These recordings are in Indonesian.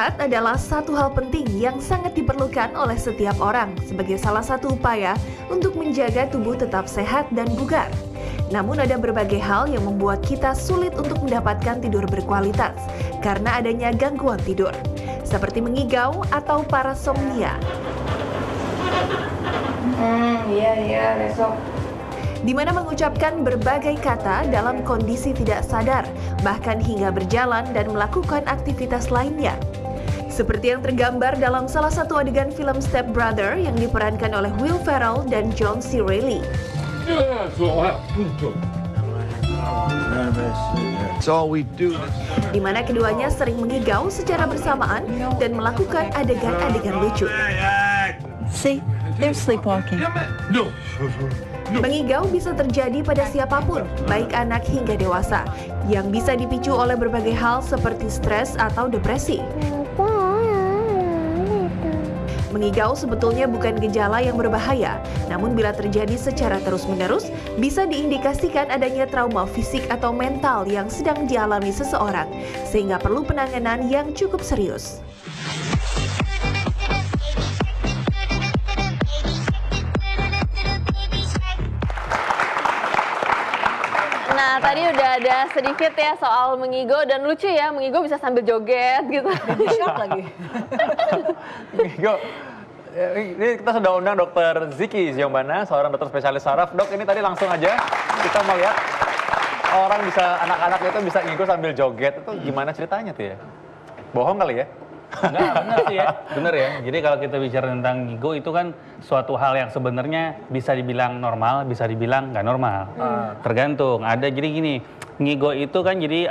Istirahat adalah satu hal penting yang sangat diperlukan oleh setiap orang sebagai salah satu upaya untuk menjaga tubuh tetap sehat dan bugar. Namun ada berbagai hal yang membuat kita sulit untuk mendapatkan tidur berkualitas karena adanya gangguan tidur, seperti mengigau atau parasomnia. Iya, besok. Di mana mengucapkan berbagai kata dalam kondisi tidak sadar, bahkan hingga berjalan dan melakukan aktivitas lainnya. Seperti yang tergambar dalam salah satu adegan film Step Brother yang diperankan oleh Will Ferrell dan John C. Reilly. Di mana keduanya sering mengigau secara bersamaan dan melakukan adegan-adegan lucu. See, they're sleepwalking. Mengigau bisa terjadi pada siapapun, baik anak hingga dewasa, yang bisa dipicu oleh berbagai hal seperti stres atau depresi. Mengigau sebetulnya bukan gejala yang berbahaya, namun bila terjadi secara terus-menerus, bisa diindikasikan adanya trauma fisik atau mental yang sedang dialami seseorang, sehingga perlu penanganan yang cukup serius. Nah, tadi udah ada sedikit ya soal mengigo dan lucu ya, mengigo bisa sambil joget gitu. Shock lagi. Mengigo. Ini kita sudah undang Dr. Ziki Ziombana, seorang dokter spesialis saraf. Dok, ini tadi langsung aja kita mau lihat orang bisa, anak-anak itu bisa ngigo sambil joget. Itu gimana ceritanya tuh ya? Bohong kali ya? Enggak, bener sih ya. Bener ya. Jadi kalau kita bicara tentang ngigo itu kan suatu hal yang sebenarnya bisa dibilang normal, bisa dibilang nggak normal. Tergantung. Ada jadi gini, ngigo itu kan jadi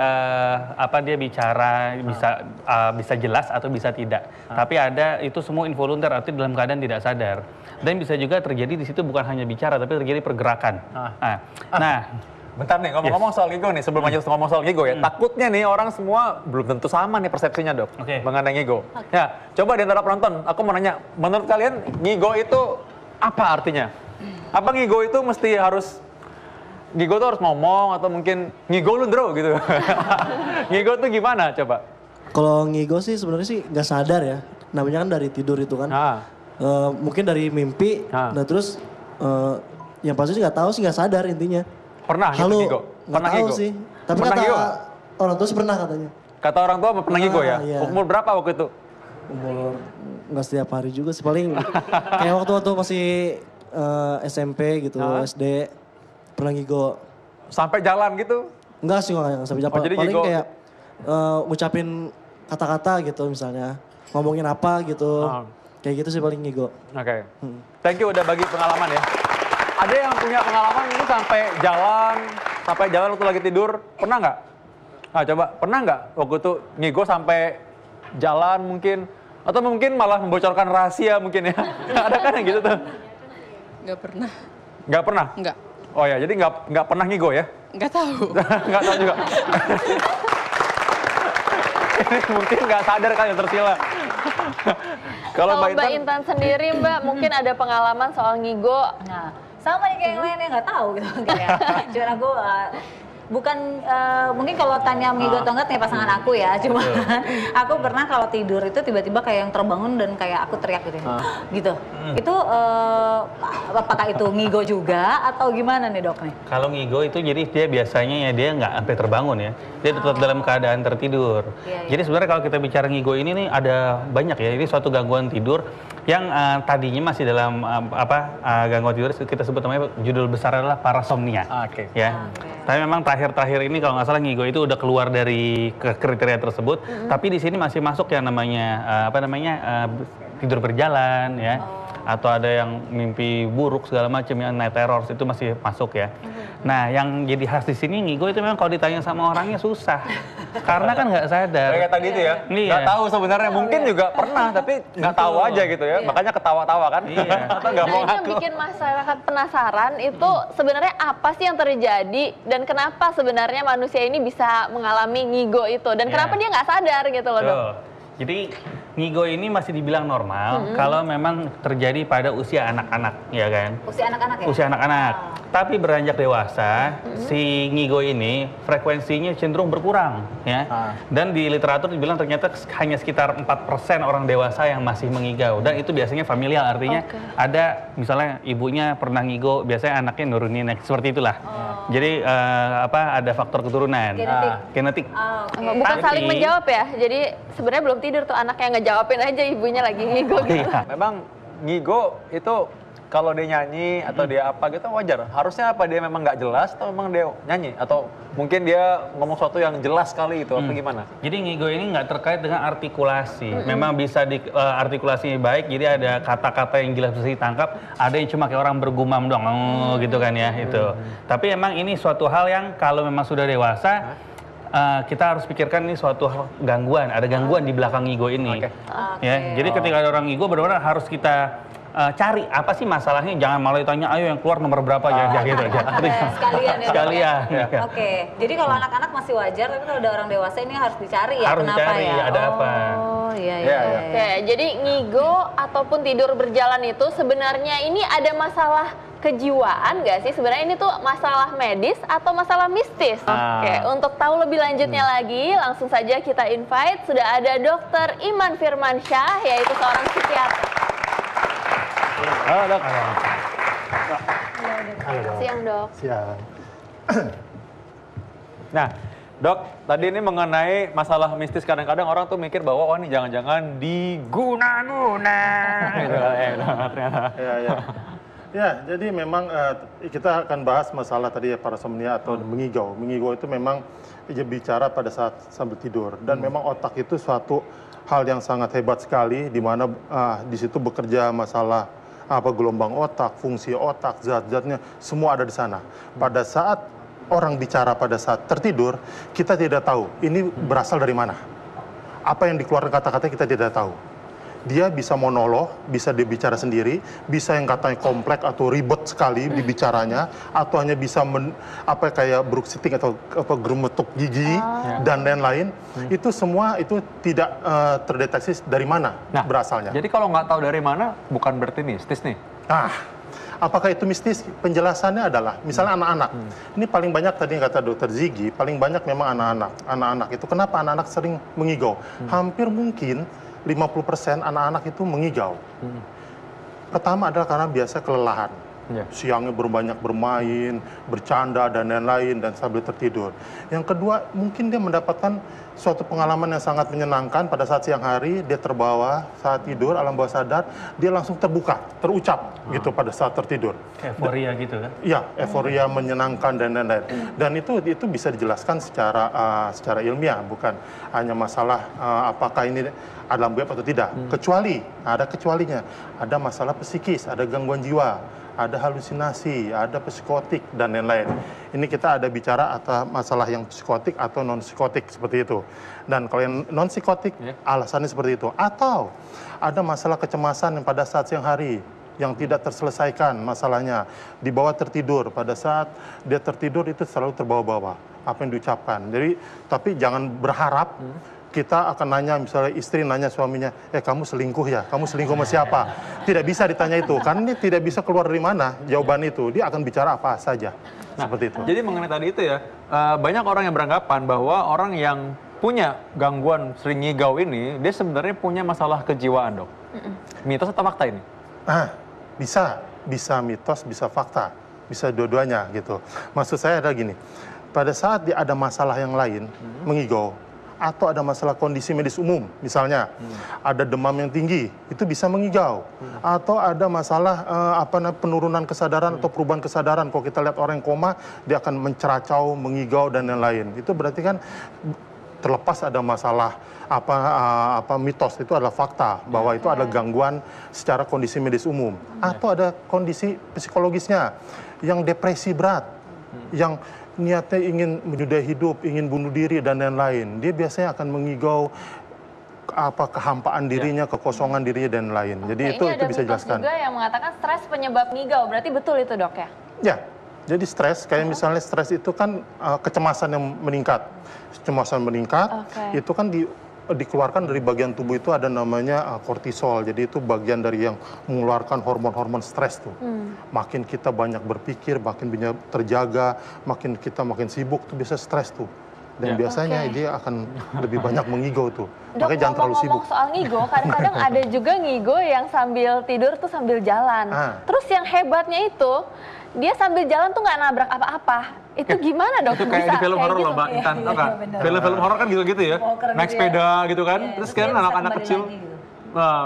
apa dia bicara bisa jelas atau bisa tidak. Tapi ada itu semua involuntar, artinya dalam keadaan tidak sadar. Dan bisa juga terjadi di situ bukan hanya bicara tapi terjadi pergerakan. Nah, bentar nih, ngomong-ngomong soal ngigo nih, sebelum aja ngomong soal ngigo ya, takutnya nih orang semua belum tentu sama nih persepsinya, Dok, mengenai ngigo. Ya, coba di antara penonton, aku mau nanya, menurut kalian ngigo itu apa artinya? Apa ngigo itu mesti harus, ngigo tuh harus ngomong atau mungkin ngigo lu bro gitu? Ngigo tuh gimana coba? Kalau ngigo sih sebenarnya sih nggak sadar ya, namanya kan dari tidur itu kan. Mungkin dari mimpi, nah terus yang pasti sih nggak tahu sih, nggak sadar intinya. Pernah gitu ngigo? Pernah ngigo sih. Tapi pernah kata ngigo? orang tua sih pernah katanya. Kata orang tua pernah ngigo ya? Iya. Umur berapa waktu itu? Umur nggak setiap hari juga sih, paling kayak waktu masih SMP gitu, SD pernah ngigo. Sampai jalan gitu? Enggak sih, nggak sampai jalan. Jadi paling ngigo kayak ngucapin kata-kata gitu misalnya, ngomongin apa gitu. Kayak gitu sih paling ngigo. Oke. Thank you udah bagi pengalaman ya. Ada yang punya pengalaman ini sampai jalan waktu lagi tidur, pernah nggak? Nah coba, pernah nggak waktu itu ngigo sampai jalan mungkin? Atau mungkin malah membocorkan rahasia mungkin ya? Ada kan yang gitu tuh? Nggak pernah. Nggak pernah? Nggak. Oh ya, jadi nggak pernah ngigo ya? Nggak tahu. Nggak tahu juga. Ini mungkin nggak sadar kan yang tersila. Kalau Mbak Intan sendiri, Mbak, mungkin ada pengalaman soal ngigo. Nah, sama nih kayak yang lainnya nggak tahu gitu. Kayak cuman aku bukan mungkin kalau tanya ngigo atau enggak tanya pasangan aku ya, cuma aku pernah kalau tidur itu tiba-tiba kayak yang terbangun dan kayak aku teriak gitu. Gitu. Itu apakah itu ngigo juga atau gimana nih, Dok nih? kalau ngigo itu jadi dia biasanya ya dia nggak sampai terbangun ya. Dia tetap dalam keadaan tertidur. Jadi sebenarnya kalau kita bicara ngigo ini nih ada banyak ya. Ini suatu gangguan tidur yang tadinya masih dalam gangguan tidur kita sebut namanya judul besar adalah parasomnia. Ya. Tapi memang terakhir-terakhir ini kalau nggak salah ngigo itu udah keluar dari kriteria tersebut. Tapi di sini masih masuk yang namanya tidur berjalan ya. Atau ada yang mimpi buruk segala macam yang night terror itu masih masuk ya. Nah, yang jadi khas di sini ngigo itu memang kalau ditanya sama orangnya susah. Karena kan nggak sadar. Kayak tadi itu ya, nggak tahu sebenarnya. Mungkin juga pernah, tapi nggak tahu aja gitu ya. Makanya ketawa-tawa kan. Atau nggak mau Nah, itu yang bikin masyarakat penasaran itu sebenarnya apa sih yang terjadi dan kenapa sebenarnya manusia ini bisa mengalami ngigo itu dan kenapa dia nggak sadar gitu loh, Dok. Jadi ngigo ini masih dibilang normal kalau memang terjadi pada usia anak-anak, ya kan? Usia anak-anak ya? Usia anak-anak. Tapi beranjak dewasa, si ngigo ini frekuensinya cenderung berkurang, ya. Dan di literatur dibilang ternyata hanya sekitar 4% orang dewasa yang masih mengigau. Dan itu biasanya familial, artinya ada misalnya ibunya pernah ngigo, biasanya anaknya nurunin, seperti itulah. Jadi ada faktor keturunan. Genetik. Bukan saling menjawab ya. Jadi sebenarnya belum tidur tuh anak yang ngejawabin aja ibunya lagi ngigo gitu. Memang ngigo itu kalau dia nyanyi atau dia apa gitu wajar. Harusnya apa dia memang nggak jelas atau memang dia nyanyi atau mungkin dia ngomong sesuatu yang jelas sekali itu atau gimana? Jadi ngigo ini nggak terkait dengan artikulasi. Memang bisa artikulasinya baik. Jadi ada kata-kata yang jelas bisa ditangkap. Ada yang cuma kayak orang bergumam doang, gitu kan ya itu. Tapi emang ini suatu hal yang kalau memang sudah dewasa. Kita harus pikirkan ini suatu gangguan, ada gangguan di belakang ngigo ini. Ya, jadi ketika ada orang ngigo benar-benar harus kita cari apa sih masalahnya, jangan malah ditanya ayo yang keluar nomor berapa ya gitu aja. Sekalian. Oke. Jadi kalau anak-anak masih wajar, tapi kalau udah orang dewasa ini harus dicari ya, harus kenapa dicari, ya? ada apa. Oh iya. Oke, jadi ngigo ataupun tidur berjalan itu sebenarnya ini ada masalah kejiwaan nggak sih? Sebenarnya ini tuh masalah medis atau masalah mistis? Oke, untuk tahu lebih lanjutnya lagi, langsung saja kita invite, sudah ada Dr. Iman Firmansyah, yaitu seorang psikiater. Halo dok. Siang dok. Siang. Nah, dok, tadi ini mengenai masalah mistis, kadang-kadang orang tuh mikir bahwa ini jangan-jangan diguna-guna. Ya, jadi memang kita akan bahas masalah tadi ya parasomnia atau mengigau. Mengigau itu memang bicara pada saat sambil tidur dan memang otak itu suatu hal yang sangat hebat sekali di mana di situ bekerja masalah gelombang otak, fungsi otak, zat-zatnya semua ada di sana. Pada saat orang bicara pada saat tertidur, kita tidak tahu ini berasal dari mana. Apa yang dikeluarkan kata-kata kita tidak tahu. Dia bisa monolog, bisa dia bicara sendiri, bisa yang katanya kompleks atau ribet sekali dibicaranya, atau hanya bisa kayak bruxisting atau gemetuk gigi dan lain-lain. Itu semua itu tidak terdeteksi dari mana berasalnya. Jadi kalau nggak tahu dari mana, bukan berarti mistis nih. Apakah itu mistis? Penjelasannya adalah, misalnya anak-anak. Ini paling banyak tadi yang kata Dokter Ziggy, paling banyak memang anak-anak. Anak-anak itu kenapa anak-anak sering mengigau? Hampir mungkin 50% anak-anak itu mengigau. Pertama adalah karena biasa kelelahan. Siangnya berbanyak bermain, bercanda, dan lain-lain, dan sambil tertidur. Yang kedua, mungkin dia mendapatkan suatu pengalaman yang sangat menyenangkan pada saat siang hari, dia terbawa saat tidur, alam bawah sadar, dia langsung terbuka, terucap gitu pada saat tertidur. Euforia gitu kan? Iya, euforia menyenangkan dan lain-lain. Dan itu bisa dijelaskan secara ilmiah, bukan hanya masalah apakah ini alam gaib atau tidak. Kecuali, ada kecualinya, ada masalah psikis, ada gangguan jiwa, ada halusinasi, ada psikotik, dan lain-lain. Ini kita ada bicara atau masalah yang psikotik atau non-psikotik, seperti itu. Dan kalau yang non-psikotik, alasannya seperti itu. Atau ada masalah kecemasan yang pada saat siang hari, yang tidak terselesaikan masalahnya, di bawah tertidur. Pada saat dia tertidur itu selalu terbawa-bawa, apa yang diucapkan. Jadi, tapi jangan berharap, kita akan nanya, misalnya istri nanya suaminya, kamu selingkuh ya? Kamu selingkuh sama siapa? Tidak bisa ditanya itu, karena dia tidak bisa keluar dari mana jawaban itu. Dia akan bicara apa saja, seperti itu. Jadi mengenai tadi itu ya, banyak orang yang beranggapan bahwa orang yang punya gangguan sering ngigau ini, dia sebenarnya punya masalah kejiwaan, dok. Mitos atau fakta ini? Bisa mitos, bisa fakta, bisa dua-duanya gitu. Maksud saya adalah gini, pada saat dia ada masalah yang lain, mengigau, atau ada masalah kondisi medis umum, misalnya ada demam yang tinggi, itu bisa mengigau. Atau ada masalah penurunan kesadaran atau perubahan kesadaran. Kalau kita lihat orang yang koma, dia akan menceracau, mengigau, dan lain-lain. Itu berarti kan terlepas ada masalah mitos, itu adalah fakta bahwa itu adalah gangguan secara kondisi medis umum. Atau ada kondisi psikologisnya yang depresi berat, yang niatnya ingin menyudahi hidup, ingin bunuh diri, dan lain-lain. Dia biasanya akan mengigau kehampaan dirinya, kekosongan dirinya, dan lain. Jadi itu bisa dijelaskan. Ada juga yang mengatakan stres penyebab ngigau. Berarti betul itu, dok ya? Ya, jadi stres, kayak misalnya stres itu kan kecemasan yang meningkat. Kecemasan meningkat, itu kan dikeluarkan dari bagian tubuh itu ada namanya kortisol. Jadi itu bagian dari yang mengeluarkan hormon-hormon stres tuh. Makin kita banyak berpikir, makin banyak terjaga, makin kita makin sibuk tuh bisa stres tuh. Dan biasanya dia akan lebih banyak mengigo tuh. Dok, makanya jangan terlalu sibuk. Ngomong soal ngigo, kadang-kadang ada juga ngigo yang sambil tidur tuh sambil jalan. Terus yang hebatnya itu, dia sambil jalan tuh nggak nabrak apa-apa. Itu gimana dok? Itu kayak di film horor loh Mbak Intan, tau nggak? Film-film horor kan gitu-gitu ya, naik sepeda gitu kan, terus kan anak-anak kecil,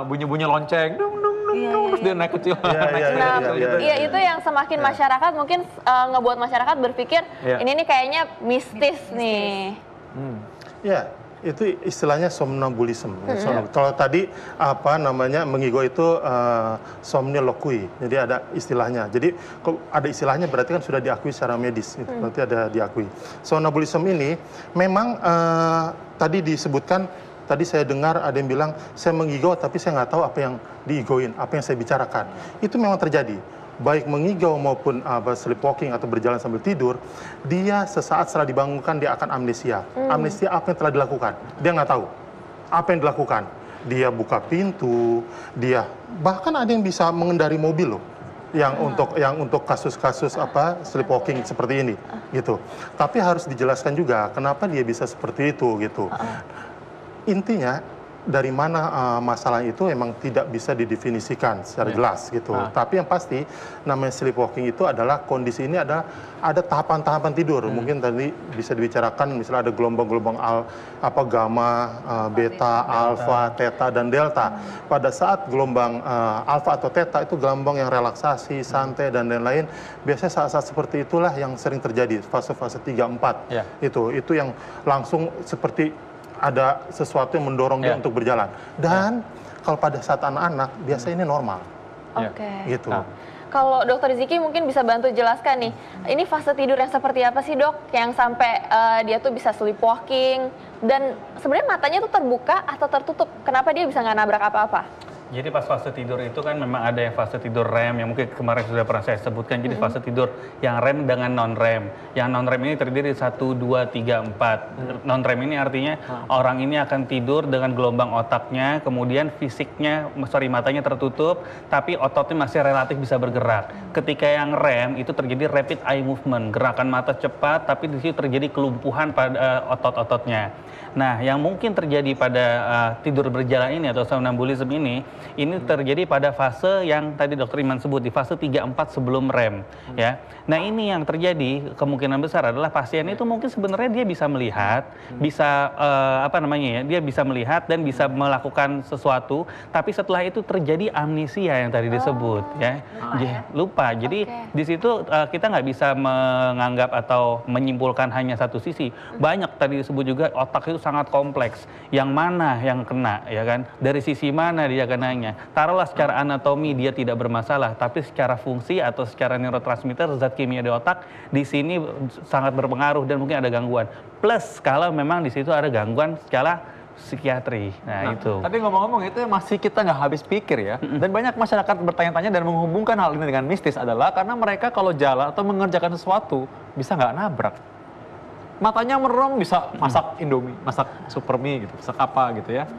bunyi-bunyi lonceng, terus dia naik kecil. Iya, itu yang semakin masyarakat mungkin ngebuat masyarakat berpikir, ini nih kayaknya mistis nih. Ya, itu istilahnya somnambulisme. Kalau tadi apa namanya mengigo itu somniloquy. Jadi ada istilahnya. Jadi kalau ada istilahnya berarti kan sudah diakui secara medis. Gitu. Berarti ada diakui. Somnambulisme ini memang tadi disebutkan. Tadi saya dengar ada yang bilang saya mengigo tapi saya nggak tahu apa yang diigoin, apa yang saya bicarakan. Itu memang terjadi. Baik mengigau maupun sleepwalking atau berjalan sambil tidur, dia sesaat setelah dibangunkan dia akan amnesia. Amnesia apa yang telah dilakukan, dia nggak tahu apa yang dilakukan. Dia buka pintu, dia bahkan ada yang bisa mengendari mobil loh, yang untuk kasus-kasus sleepwalking seperti ini gitu. Tapi harus dijelaskan juga kenapa dia bisa seperti itu gitu. Intinya dari mana masalah itu emang tidak bisa didefinisikan secara jelas gitu. Tapi yang pasti namanya sleepwalking itu adalah kondisi ini ada tahapan-tahapan tidur. Mungkin tadi bisa dibicarakan misalnya ada gelombang-gelombang gamma, beta, alfa, theta dan delta. Pada saat gelombang alfa atau theta itu gelombang yang relaksasi, santai dan lain-lain. Biasanya saat-saat seperti itulah yang sering terjadi fase-fase 3-4. Itu yang langsung seperti ada sesuatu yang mendorong dia untuk berjalan. Dan kalau pada saat anak-anak, biasanya ini normal. Gitu. Kalau Dokter Ziki mungkin bisa bantu jelaskan nih, ini fase tidur yang seperti apa sih dok? Yang sampai dia tuh bisa sleepwalking, dan sebenarnya matanya tuh terbuka atau tertutup? Kenapa dia bisa nggak nabrak apa-apa? Jadi pas fase tidur itu kan memang ada yang fase tidur REM yang mungkin kemarin sudah pernah saya sebutkan. Jadi fase tidur yang REM dengan non-REM. Yang non-REM ini terdiri 1, 2, 3, 4. Non-REM ini artinya orang ini akan tidur dengan gelombang otaknya, kemudian matanya tertutup, tapi ototnya masih relatif bisa bergerak. Ketika yang REM itu terjadi rapid eye movement, gerakan mata cepat, tapi di situ terjadi kelumpuhan pada otot-ototnya. Nah, yang mungkin terjadi pada tidur berjalan ini atau somnambulisme ini terjadi pada fase yang tadi Dokter Iman sebut, di fase 3-4 sebelum REM. Ya. Nah, ini yang terjadi kemungkinan besar adalah pasien itu mungkin sebenarnya dia bisa melihat, bisa dia bisa melihat dan bisa melakukan sesuatu, tapi setelah itu terjadi amnesia yang tadi disebut. Lupa. Jadi di situ kita nggak bisa menganggap atau menyimpulkan hanya satu sisi. Banyak tadi disebut juga otak itu sangat kompleks. Yang mana yang kena, ya kan? Dari sisi mana dia kenanya? Taruhlah secara anatomi dia tidak bermasalah, tapi secara fungsi atau secara neurotransmitter, zat kimia di otak di sini sangat berpengaruh dan mungkin ada gangguan. Plus kalau memang di situ ada gangguan secara psikiatri. Nah itu. Tapi ngomong-ngomong itu masih kita nggak habis pikir ya. Dan banyak masyarakat bertanya-tanya dan menghubungkan hal ini dengan mistis adalah karena mereka kalau jalan atau mengerjakan sesuatu bisa nggak nabrak. Matanya merem, bisa masak Indomie, masak super mie gitu, masak apa gitu ya.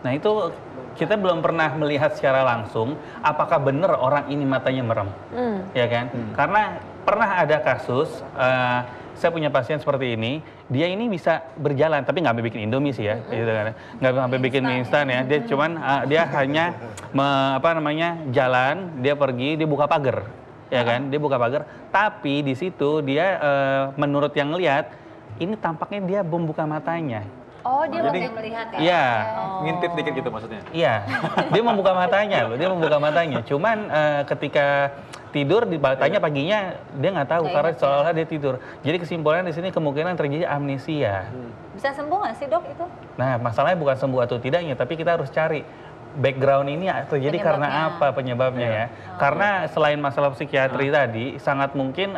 Nah itu kita belum pernah melihat secara langsung apakah benar orang ini matanya merem, ya kan? Karena pernah ada kasus, saya punya pasien seperti ini, dia ini bisa berjalan, tapi nggak sampai bikin Indomie sih ya, gitu kan? Nggak sampai bikin mie instan ya, dia cuman dia hanya jalan, dia pergi, dia buka pagar. Ya kan, dia buka pagar, tapi di situ dia menurut yang ngelihat ini tampaknya dia membuka matanya. Oh, dia masih melihat ya? Iya. Ngintip dikit gitu maksudnya? Iya, dia membuka matanya loh, dia membuka matanya. Cuman ketika tidur ditanya paginya dia nggak tahu karena seolah-olah dia tidur. Jadi kesimpulannya di sini kemungkinan terjadi amnesia. Bisa sembuh nggak sih dok itu? Nah, masalahnya bukan sembuh atau tidaknya, tapi kita harus cari background ini terjadi karena apa penyebabnya ya? Karena selain masalah psikiatri tadi, sangat mungkin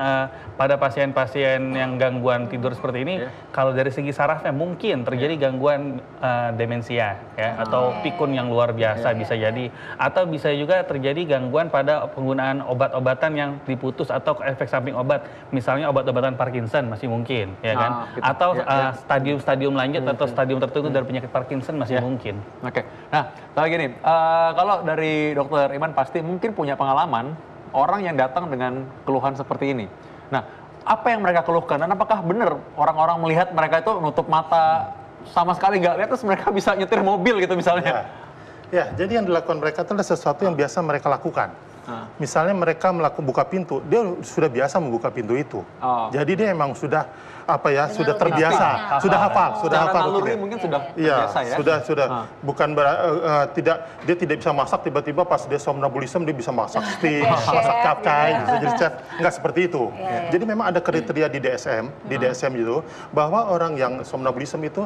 pada pasien-pasien yang gangguan tidur seperti ini, kalau dari segi sarafnya mungkin terjadi gangguan demensia ya, atau pikun yang luar biasa bisa jadi, atau bisa juga terjadi gangguan pada penggunaan obat-obatan yang diputus atau efek samping obat, misalnya obat-obatan Parkinson masih mungkin, ya kan? Atau stadium-stadium lanjut atau stadium tertentu dari penyakit Parkinson masih mungkin. Oke. Nah, lagi nih, kalau dari Dokter Iman pasti mungkin punya pengalaman orang yang datang dengan keluhan seperti ini. Nah, apa yang mereka keluhkan dan apakah benar orang-orang melihat mereka itu nutup mata sama sekali nggak lihat terus mereka bisa nyetir mobil gitu misalnya? Ya, jadi yang dilakukan mereka itu adalah sesuatu yang biasa mereka lakukan. Misalnya mereka buka pintu, dia sudah biasa membuka pintu itu. Jadi dia emang sudah sudah terbiasa, sudah hafal. Naluri mungkin sudah terbiasa ya. Sudah. Bukan dia tidak bisa masak tiba-tiba pas dia somnambulisme dia bisa masak steak, masak capcay, bisa jadi chef. Enggak seperti itu. Jadi memang ada kriteria di DSM itu bahwa orang yang somnambulisme itu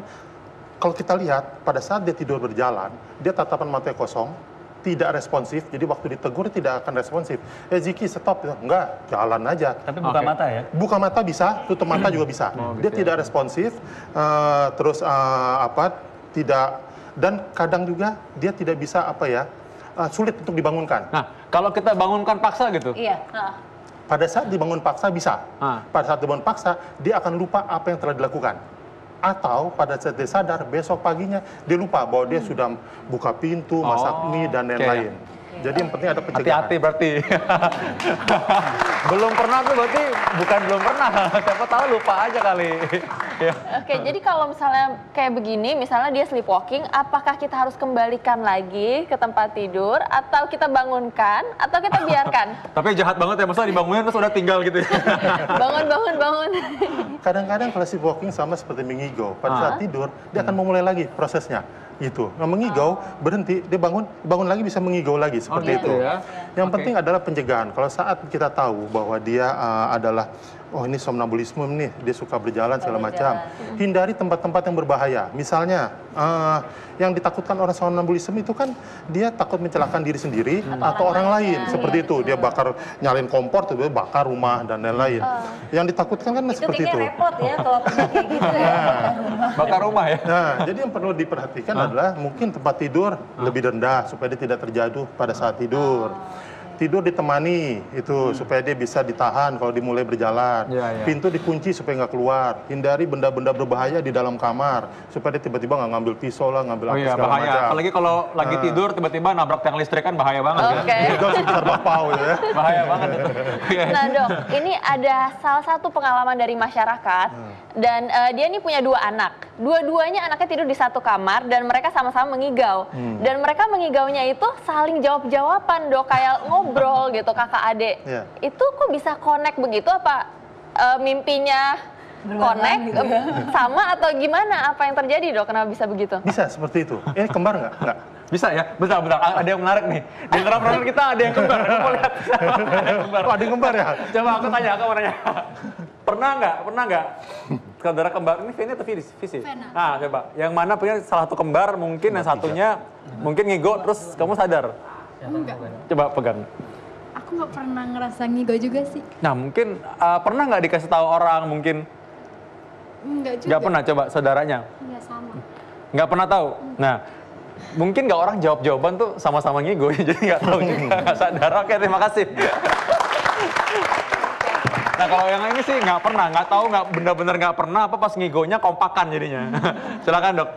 kalau kita lihat pada saat dia tidur berjalan, dia tatapan matanya kosong, tidak responsif, jadi waktu ditegur tidak akan responsif. Ziki stop, enggak, jalan aja. Tapi buka mata ya? Buka mata bisa, tutup mata juga bisa. Dia tidak responsif, tidak, dan kadang juga dia tidak bisa sulit untuk dibangunkan. Nah, kalau kita bangunkan paksa gitu? Iya. Pada saat dibangun paksa bisa. Pada saat dibangun paksa, dia akan lupa apa yang telah dilakukan. Atau pada saat dia sadar, besok paginya dia lupa bahwa dia sudah buka pintu, masak mie, dan lain-lain. Jadi yang penting ada pencegahan. Hati-hati berarti. Belum pernah tuh berarti bukan belum pernah. Siapa tahu lupa aja kali. Oke, jadi kalau misalnya kayak begini, misalnya dia sleepwalking, apakah kita harus kembalikan lagi ke tempat tidur, atau kita bangunkan, atau kita biarkan? Tapi jahat banget ya, masa dibangunin terus udah tinggal gitu ya. Bangun. Kadang-kadang kalau sleepwalking sama seperti mengigau. Pada saat tidur, dia akan memulai lagi prosesnya. Gitu. Nah, mengigau, berhenti, dia bangun lagi bisa mengigau lagi seperti itu. Yang penting adalah pencegahan. Kalau saat kita tahu bahwa dia adalah ini somnambulisme nih, dia suka berjalan segala macam. Hindari tempat-tempat yang berbahaya. Misalnya yang ditakutkan orang somnambulisme itu kan dia takut mencelakakan diri sendiri atau orang lain. Seperti itu, dia nyalain kompor, tiba-tiba bakar rumah dan lain-lain. Yang ditakutkan kan seperti itu. Itu repot ya kalau kayak gitu ya. Bakar rumah ya. Nah, jadi yang perlu diperhatikan adalah mungkin tempat tidur lebih rendah supaya dia tidak terjatuh pada saat tidur. Tidur ditemani itu supaya dia bisa ditahan kalau dimulai berjalan. Pintu dikunci supaya nggak keluar. Hindari benda-benda berbahaya di dalam kamar supaya dia tiba-tiba nggak ngambil pisau lah, ngambil apa segala macam. Apalagi kalau lagi tidur tiba-tiba nabrak tiang listrik kan bahaya banget. Itu sebesar bakpao ya. Bahaya banget. Nah dok, ini ada salah satu pengalaman dari masyarakat dan dia ini punya 2 anak. Dua-duanya anaknya tidur di satu kamar dan mereka sama-sama mengigau. Dan mereka mengigaunya itu saling jawab-jawaban dok, kayak ngobrol gitu kakak adik. Itu kok bisa connect begitu, apa mimpinya connect sama atau gimana, apa yang terjadi dok, kenapa bisa begitu? Bisa seperti itu. Ini kembar nggak? Nggak. Bisa ya? Bentar. Ada yang menarik nih. Di antara penonton kita ada yang kembar. Aku mau lihat. Ada yang kembar ya? Coba aku mau nanya. Pernah nggak? Saudara kembar, ini Veni atau Visi? Nah, coba. Yang mana punya salah satu kembar, mungkin yang satunya mungkin ngigo, terus kamu sadar? Enggak. Coba pegang. Aku nggak pernah ngerasa ngigo juga sih. Nah, mungkin pernah nggak dikasih tahu orang mungkin? Enggak juga. Nggak pernah, coba saudaranya? Iya, sama. Nggak pernah tahu? Nah, mungkin nggak orang jawab-jawaban tuh sama-sama ngigo, jadi nggak tahu juga, nggak sadar. Oke, terima kasih. Nah, kalau yang ini sih nggak pernah, nggak tahu, benar-benar nggak pernah, apa pas ngigonya kompakan jadinya. Silakan dok.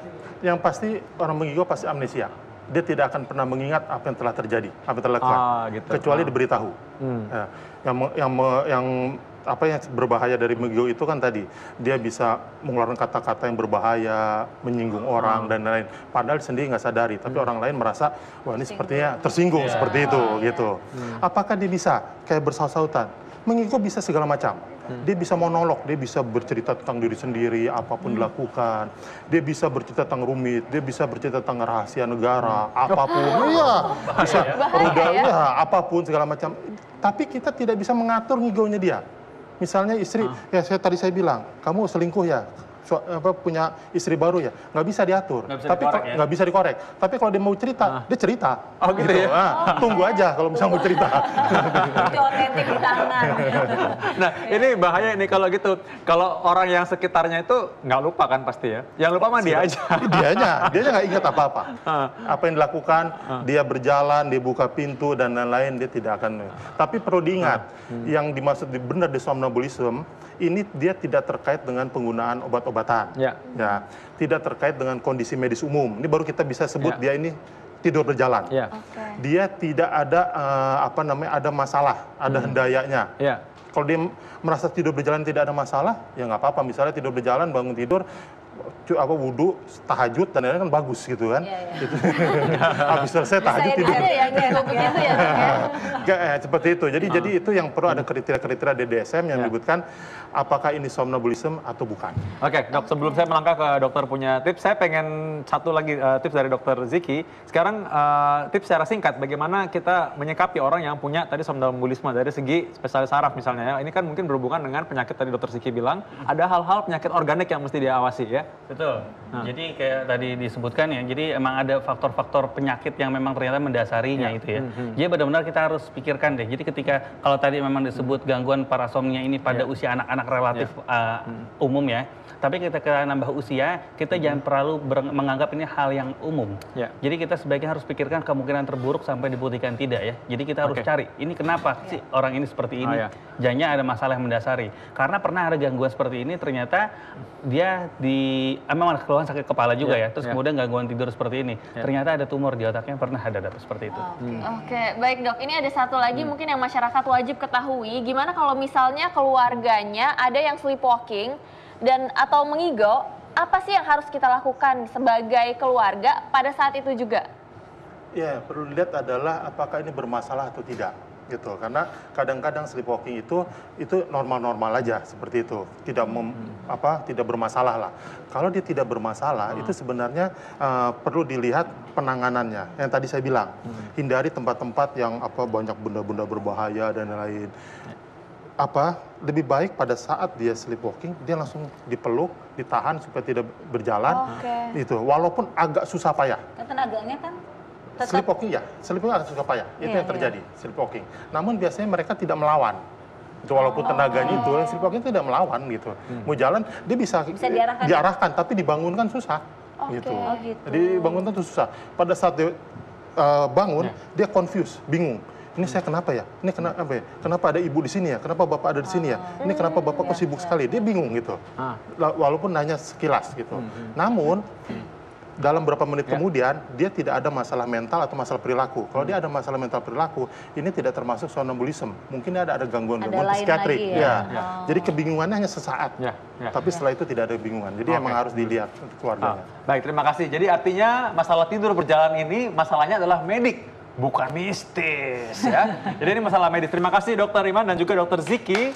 Yang pasti orang mengigo pasti amnesia. Dia tidak akan pernah mengingat apa yang telah terjadi, apa yang telah dilakukan, gitu. kecuali diberitahu. Yang berbahaya dari mengigo itu kan tadi, dia bisa mengeluarkan kata-kata yang berbahaya, menyinggung orang dan lain-lain. Padahal sendiri nggak sadari, tapi orang lain merasa, wah ini sepertinya tersinggung seperti itu, gitu. Apakah dia bisa kayak bersaut-sautan? Mengigo bisa segala macam. Dia bisa monolog, dia bisa bercerita tentang diri sendiri, apapun dilakukan. Dia bisa bercerita tentang rumit, dia bisa bercerita tentang rahasia negara, apapun. Bisa apapun segala macam. Tapi kita tidak bisa mengatur ngigonya dia. Misalnya istri, saya bilang, kamu selingkuh ya? punya istri baru ya, nggak bisa diatur, tapi nggak bisa dikorek. Tapi kalau dia mau cerita, dia cerita. Oh gitu ya? Tunggu aja kalau misalnya mau cerita. Itu otentik di tangan. Nah ini bahaya ini kalau gitu. Kalau orang yang sekitarnya itu nggak lupa kan pasti ya. Yang lupa mah dia aja. Dia nggak ingat apa-apa. Apa yang dilakukan, dia berjalan, dia buka pintu dan lain-lain, dia tidak akan. Tapi perlu diingat, yang dimaksud benar di somnambulisme, ini dia tidak terkait dengan penggunaan obat-obatan. Ya, tidak terkait dengan kondisi medis umum. Ini baru kita bisa sebut dia ini tidur berjalan. Dia tidak ada ada masalah, ada hendayanya. Kalau dia merasa tidur berjalan tidak ada masalah, ya nggak apa-apa. Misalnya tidur berjalan, bangun tidur, wudhu, tahajud dan lain-lain kan bagus gitu kan. Habis selesai tahajud tidur. Seperti itu. Jadi itu yang perlu ada kriteria-kriteria DSM yang menyebutkan apakah ini somnambulisme atau bukan. Oke, Dok, sebelum saya melangkah ke dokter punya tips, saya pengen satu lagi tips dari dokter Ziki. Sekarang tips secara singkat bagaimana kita menyikapi orang yang punya tadi somnambulisme dari segi spesialis saraf misalnya ya. Ini kan mungkin berhubungan dengan penyakit tadi dokter Ziki bilang ada hal-hal penyakit organik yang mesti diawasi ya. Betul. Jadi kayak tadi disebutkan ya, jadi emang ada faktor-faktor penyakit yang memang ternyata mendasarinya itu ya. Jadi benar-benar kita harus pikirkan deh. Jadi ketika kalau tadi memang disebut gangguan parasomnia ini pada usia anak-anak relatif umum ya. Tapi ketika nambah usia, kita jangan terlalu menganggap ini hal yang umum. Jadi kita sebaiknya harus pikirkan kemungkinan terburuk sampai dibuktikan tidak ya. Jadi kita harus cari, ini kenapa sih orang ini seperti ini? Jangan ada masalah yang mendasari. Karena pernah ada gangguan seperti ini, ternyata dia memang keluhan sakit kepala juga ya. Terus kemudian gangguan tidur seperti ini. Ternyata ada tumor di otaknya, pernah ada data seperti itu. Oke, baik Dok. Ini ada satu lagi mungkin yang masyarakat wajib ketahui. Gimana kalau misalnya keluarganya ada yang sleepwalking dan atau mengigo, apa sih yang harus kita lakukan sebagai keluarga pada saat itu juga? Ya, perlu dilihat adalah apakah ini bermasalah atau tidak, gitu. Karena kadang-kadang sleepwalking itu normal-normal aja seperti itu, tidak bermasalah lah. Kalau dia tidak bermasalah, itu sebenarnya perlu dilihat penanganannya. Yang tadi saya bilang, hindari tempat-tempat yang banyak benda-benda berbahaya dan lain-lain. Lebih baik pada saat dia sleepwalking dia langsung dipeluk, ditahan supaya tidak berjalan. Itu walaupun agak susah payah. Tenaganya kan tetap... Sleepwalking agak susah payah. Itu yang terjadi sleepwalking. Namun biasanya mereka tidak melawan. Walaupun tenaganya itu sleepwalking tidak melawan gitu. Mau jalan dia bisa diarahkan tapi dibangunkan susah. Gitu. Jadi bangunkan itu susah. Pada saat dia bangun dia confused, bingung. Ini saya kenapa ya? Ini kenapa ya? Kenapa ada ibu di sini ya? Kenapa bapak ada di sini ya? Ini kenapa bapak kok sibuk sekali? Dia bingung gitu. Walaupun hanya sekilas gitu. Namun dalam beberapa menit kemudian dia tidak ada masalah mental atau masalah perilaku. Kalau dia ada masalah mental perilaku, ini tidak termasuk somnambulisme. Mungkin ada gangguan-gangguan psikiatrik. Jadi kebingungannya hanya sesaat. Tapi setelah itu tidak ada kebingungan. Jadi emang harus dilihat untuk keluarganya. Baik, terima kasih. Jadi artinya masalah tidur berjalan ini masalahnya adalah medik. Bukan mistis ya. Jadi ini masalah medis. Terima kasih Dokter Iman dan juga Dokter Ziki.